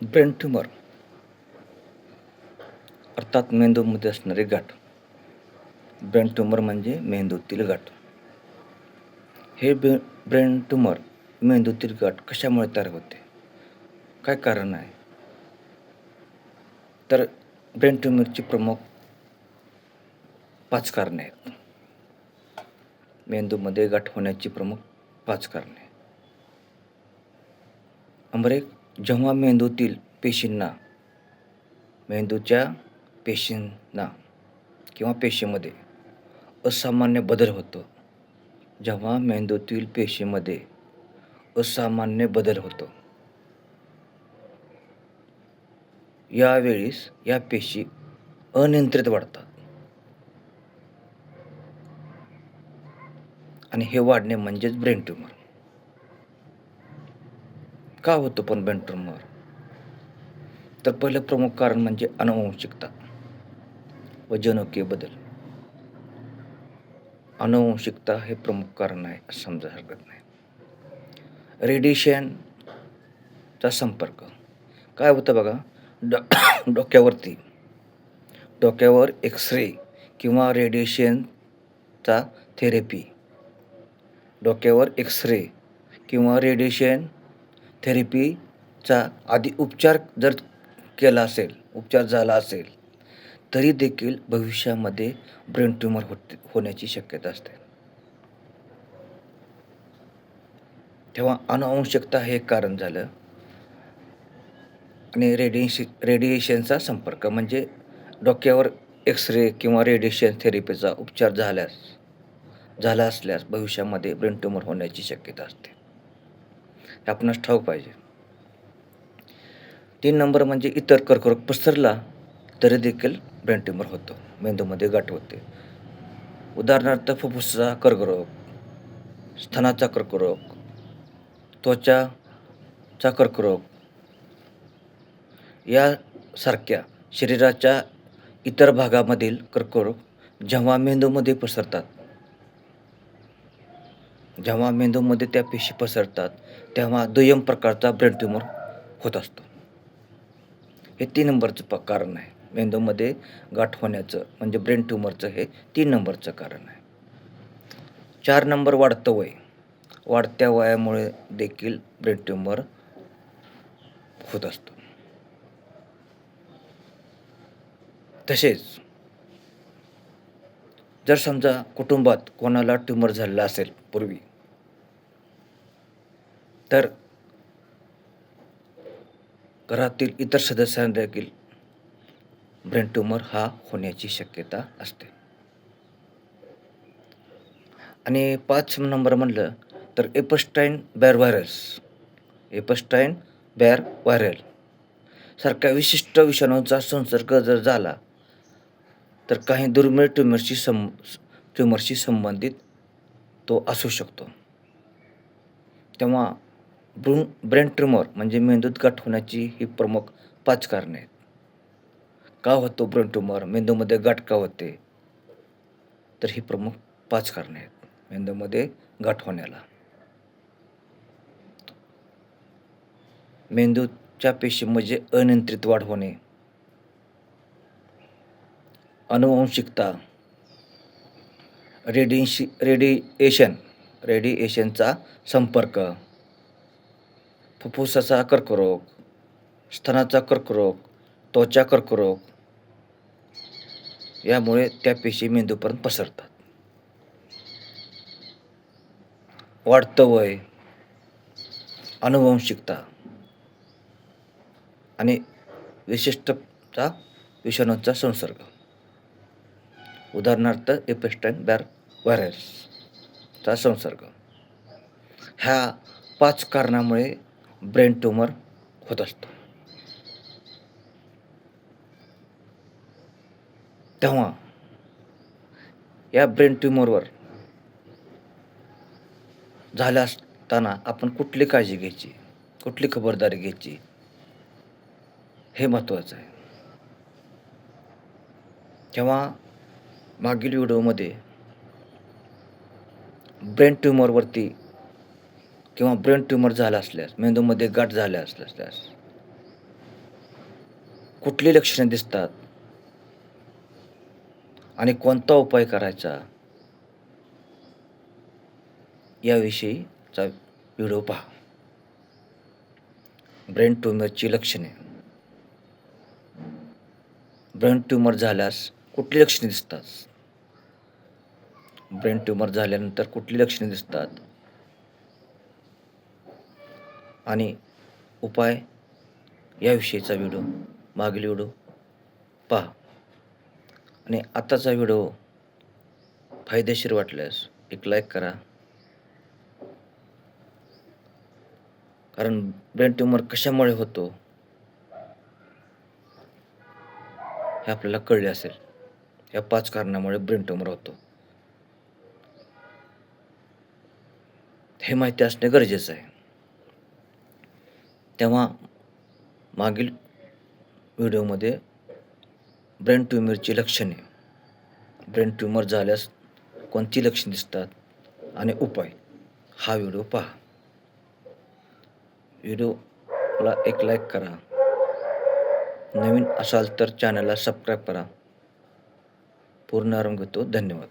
Brain tumour अर्थात मेंदूमध्ये असणारे गाठ. ब्रेन ट्यूमर म्हणजे मेंदूतील गाठ. हे ब्रेन ट्यूमर मेंदूतील गाठ कशामुळे तयार होते? काय कारण आहे? तर ब्रेन ट्यूमरची प्रमुख 5 कारणे आहेत. मेंदूमध्ये गाठ होण्याची प्रमुख 5 कारणे. नंबर 1, जेव्हा मेंदूच्या पेशींना किंवा पेशीमध्ये असामान्य बदल होतो. जेव्हा मेंदूतील पेशीमध्ये असामान्य बदल होतो, यावेळेस या पेशी अनियंत्रित वाढतात आणि हे वाढणे म्हणजेच ब्रेन ट्यूमर. का होतो पण ब्रेन ट्यूमर? तर पहिलं प्रमुख कारण म्हणजे आनुवंशिकता व जनुकीय बदल. आनुवंशिकता हे प्रमुख कारण आहे असं समजा हरकत नाही. रेडिएशनचा संपर्क. काय होतं बघा, डोक्यावर एक्स-रे किंवा रेडिएशनचा थेरपी. डोक्यावर एक्स-रे किंवा रेडिएशन थेरपीचा आधी उपचार जर उपचार झाला असेल, तरी देखील भविष्यामध्ये ब्रेन ट्यूमर होण्याची शक्यता असते. तेव्हा आनुवंशिकता हे एक कारण झालं आणि रेडिएशनचा संपर्क म्हणजे डोक्यावर एक्स-रे किंवा रेडिएशन थेरपीचा उपचार झाला असल्यास भविष्यामध्ये ब्रेन ट्यूमर होण्याची शक्यता असते. हे आपणास ठाऊक पाहिजे. 3 नंबर म्हणजे इतर कर्करोग पसरला तरी देखील ब्रेन ट्यूमर होतो, मेंदूमध्ये गाठ होते. उदाहरणार्थ फुफ्फुसाचा कर्करोग, स्तनाचा कर्करोग, त्वचाचा कर्करोग यासारख्या शरीराच्या इतर भागामधील कर्करोग जेव्हा मेंदूमध्ये त्या पेशी पसरतात, तेव्हा दुय्यम प्रकारचा ब्रेन ट्यूमर होत असतो. हे 3 नंबरचं कारण आहे. मेंदूमध्ये गाठ होण्याचं म्हणजे ब्रेन ट्यूमरचं हे 3 नंबरचं कारण आहे. 4 नंबर वाढतं वय. वाढत्या वयामुळे देखील ब्रेन ट्यूमर होत असतो. तसेच जर समजा कुटुंबात कोणाला ट्यूमर झालेला असेल पूर्वी, तर घरातील इतर सदस्यांना देखील ब्रेन ट्यूमर हा होण्याची शक्यता असते. आणि 5 नंबर म्हणलं तर एपस्टाईन बार व्हायरस सारख्या विशिष्ट विषाणूचा संसर्ग जर झाला, तर काही दुर्मिळ ट्यूमरशी संबंधित तो असू शकतो. तेव्हा ब्रेन ट्यूमर म्हणजे मेंदूत गाठ होण्याची ही प्रमुख 5 कारणे आहेत. का होतो ब्रेन ट्यूमर? मेंदूमध्ये गाठ का होते? तर ही प्रमुख 5 कारणे आहेत मेंदूमध्ये गाठ होण्याला. मेंदूच्या पेशीमध्ये अनियंत्रित वाढ होणे, आनुवंशिकता, रेडिएशनचा संपर्क, फुफ्फुसाचा कर्करोग, स्तनाचा कर्करोग, त्वचा कर्करोग यामुळे त्या पेशी मेंदूपर्यंत पसरतात. वाढतं वय, आनुवंशिकता आणि विशिष्टचा विषाणूचा संसर्ग. उदाहरणार्थ एपस्टाईन बार व्हायरसचा संसर्ग. ह्या 5 कारणामुळे ब्रेन ट्यूमर होत असतो. तेव्हा या ब्रेन ट्यूमरवर झालं असताना आपण कुठली काळजी घ्यायची, कुठली खबरदारी घ्यायची, हे महत्त्वाचं आहे. तेव्हा मागील व्हिडिओमध्ये ब्रेन ट्यूमरवरती किंवा ब्रेन ट्यूमर झाला असल्यास, मेंदूमध्ये गाठ झाल्या असल्यास कुठली लक्षणे दिसतात आणि कोणता उपाय करायचा याविषयीचा व्हिडिओ पहा. ब्रेन ट्यूमरची लक्षणे. ब्रेन ट्यूमर झाल्यास कुठली लक्षणे दिसतात? ब्रेन ट्यूमर झाल्यानंतर कुठली लक्षणे दिसतात आणि उपाय याविषयीचा व्हिडिओ, मागील व्हिडिओ पहा. आणि आताचा व्हिडिओ फायदेशीर वाटल्यास एक लाईक करा. कारण ब्रेन ट्यूमर कशामुळे होतो हे आपल्याला कळले असेल. या 5 कारणामुळे ब्रेन ट्यूमर होतो हे माहिती असणे गरजेचं आहे. तेव्हा मागील व्हिडिओमध्ये ब्रेन ट्यूमरची लक्षणे, ब्रेन ट्यूमर झाल्यास कोणती लक्षणे दिसतात आणि उपाय हा व्हिडिओ पहा. व्हिडिओला एक लाईक करा. नवीन असाल तर चॅनलला सबस्क्राईब करा. पूर्ण आराम घेतो. धन्यवाद.